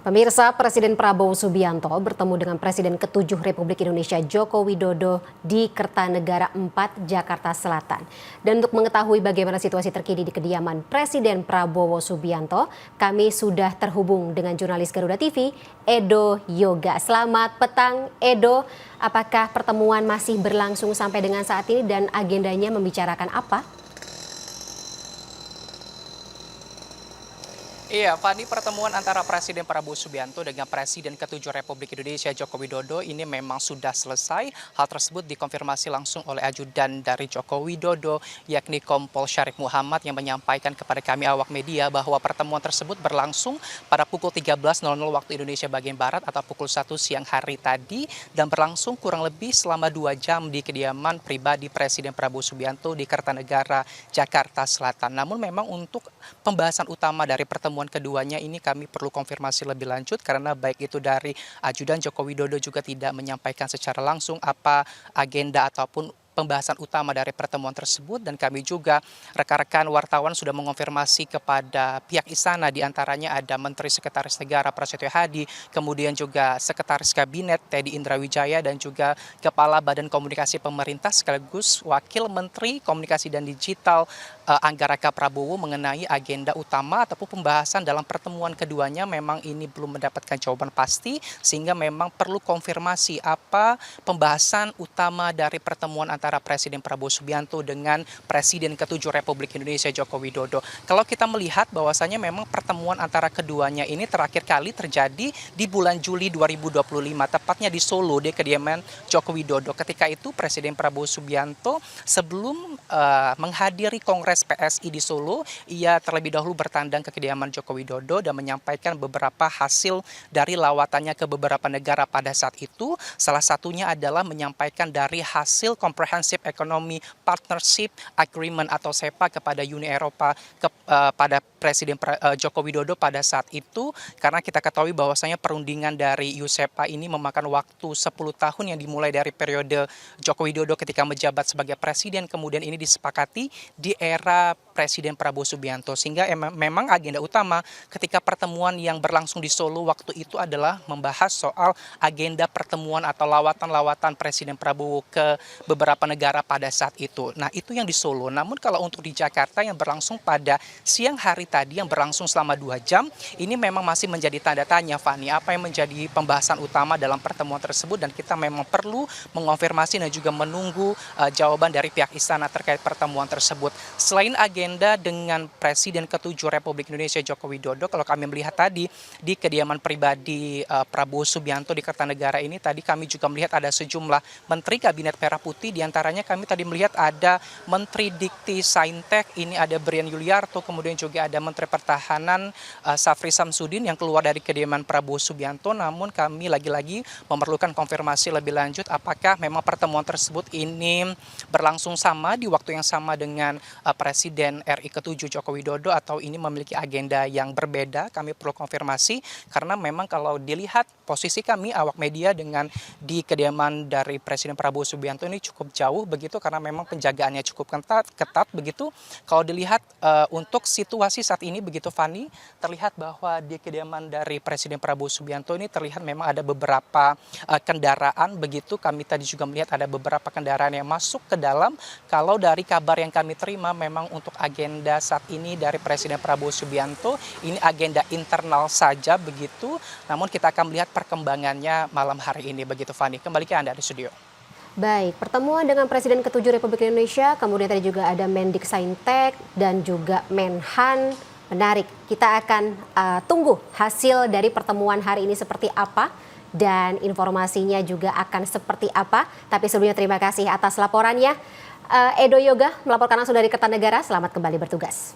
Pemirsa, Presiden Prabowo Subianto bertemu dengan Presiden ke-7 Republik Indonesia Joko Widodo di Kertanegara 4, Jakarta Selatan. Dan untuk mengetahui bagaimana situasi terkini di kediaman Presiden Prabowo Subianto, kami sudah terhubung dengan jurnalis Garuda TV, Edo Yoga. Selamat petang, Edo. Apakah pertemuan masih berlangsung sampai dengan saat ini dan agendanya membicarakan apa? Iya, Fani, pertemuan antara Presiden Prabowo Subianto dengan Presiden ke-7 Republik Indonesia Joko Widodo ini memang sudah selesai. Hal tersebut dikonfirmasi langsung oleh ajudan dari Joko Widodo, yakni Kompol Syarif Muhammad, yang menyampaikan kepada kami awak media bahwa pertemuan tersebut berlangsung pada pukul 13.00 waktu Indonesia bagian Barat atau pukul 1 siang hari tadi dan berlangsung kurang lebih selama 2 jam di kediaman pribadi Presiden Prabowo Subianto di Kertanegara, Jakarta Selatan. Namun memang untuk pembahasan utama dari pertemuan keduanya ini kami perlu konfirmasi lebih lanjut karena baik itu dari ajudan Joko Widodo juga tidak menyampaikan secara langsung apa agenda ataupun pembahasan utama dari pertemuan tersebut, dan kami juga rekan-rekan wartawan sudah mengonfirmasi kepada pihak istana, diantaranya ada Menteri Sekretaris Negara Prasetyo Hadi, kemudian juga Sekretaris Kabinet Teddy Indrawijaya dan juga Kepala Badan Komunikasi Pemerintah sekaligus Wakil Menteri Komunikasi dan Digital Anggaraka Prabowo mengenai agenda utama ataupun pembahasan dalam pertemuan keduanya. Memang ini belum mendapatkan jawaban pasti sehingga memang perlu konfirmasi apa pembahasan utama dari pertemuan antara Presiden Prabowo Subianto dengan Presiden ke-7 Republik Indonesia Joko Widodo. Kalau kita melihat bahwasannya memang pertemuan antara keduanya ini terakhir kali terjadi di bulan Juli 2025, tepatnya di Solo di kediaman Joko Widodo. Ketika itu Presiden Prabowo Subianto sebelum menghadiri Kongres PSI di Solo, ia terlebih dahulu bertandang ke kediaman Joko Widodo dan menyampaikan beberapa hasil dari lawatannya ke beberapa negara pada saat itu. Salah satunya adalah menyampaikan dari hasil Comprehensive Economic Partnership Agreement atau SEPA kepada Uni Eropa pada Presiden Joko Widodo pada saat itu, karena kita ketahui bahwasanya perundingan dari USEPA ini memakan waktu 10 tahun yang dimulai dari periode Joko Widodo ketika menjabat sebagai presiden, kemudian ini disepakati di era Presiden Prabowo Subianto, sehingga memang agenda utama ketika pertemuan yang berlangsung di Solo waktu itu adalah membahas soal agenda pertemuan atau lawatan-lawatan Presiden Prabowo ke beberapa negara pada saat itu. Nah, itu yang di Solo. Namun kalau untuk di Jakarta yang berlangsung pada siang hari tadi yang berlangsung selama 2 jam, ini memang masih menjadi tanda tanya, Fani, apa yang menjadi pembahasan utama dalam pertemuan tersebut, dan kita memang perlu mengonfirmasi dan juga menunggu jawaban dari pihak istana terkait pertemuan tersebut. Selain agenda dengan Presiden ke-7 Republik Indonesia Joko Widodo, kalau kami melihat tadi di kediaman pribadi Prabowo Subianto di Kertanegara ini, tadi kami juga melihat ada sejumlah Menteri Kabinet Merah Putih, diantaranya kami tadi melihat ada Menteri Dikti Saintek, ini ada Brian Yuliarto, kemudian juga ada Menteri Pertahanan Safri Samsudin yang keluar dari kediaman Prabowo Subianto. Namun kami lagi-lagi memerlukan konfirmasi lebih lanjut apakah memang pertemuan tersebut ini berlangsung sama di waktu yang sama dengan Presiden RI ke-7 Joko Widodo atau ini memiliki agenda yang berbeda. Kami perlu konfirmasi karena memang kalau dilihat posisi kami awak media dengan di kediaman dari Presiden Prabowo Subianto ini cukup jauh begitu, karena memang penjagaannya cukup ketat begitu. Kalau dilihat untuk situasi saat ini begitu, Fani, terlihat bahwa di kediaman dari Presiden Prabowo Subianto ini terlihat memang ada beberapa kendaraan begitu. Kami tadi juga melihat ada beberapa kendaraan yang masuk ke dalam. Kalau dari kabar yang kami terima memang untuk agenda saat ini dari Presiden Prabowo Subianto ini agenda internal saja begitu. Namun kita akan melihat perkembangannya malam hari ini begitu, Fani. Kembali ke Anda di studio. Baik, pertemuan dengan Presiden ke-7 Republik Indonesia, kemudian tadi juga ada Mendik Saintek dan juga Menhan. Menarik, kita akan tunggu hasil dari pertemuan hari ini seperti apa dan informasinya juga akan seperti apa. Tapi sebelumnya terima kasih atas laporannya. Edo Yoga melaporkan langsung dari Kertanegara, selamat kembali bertugas.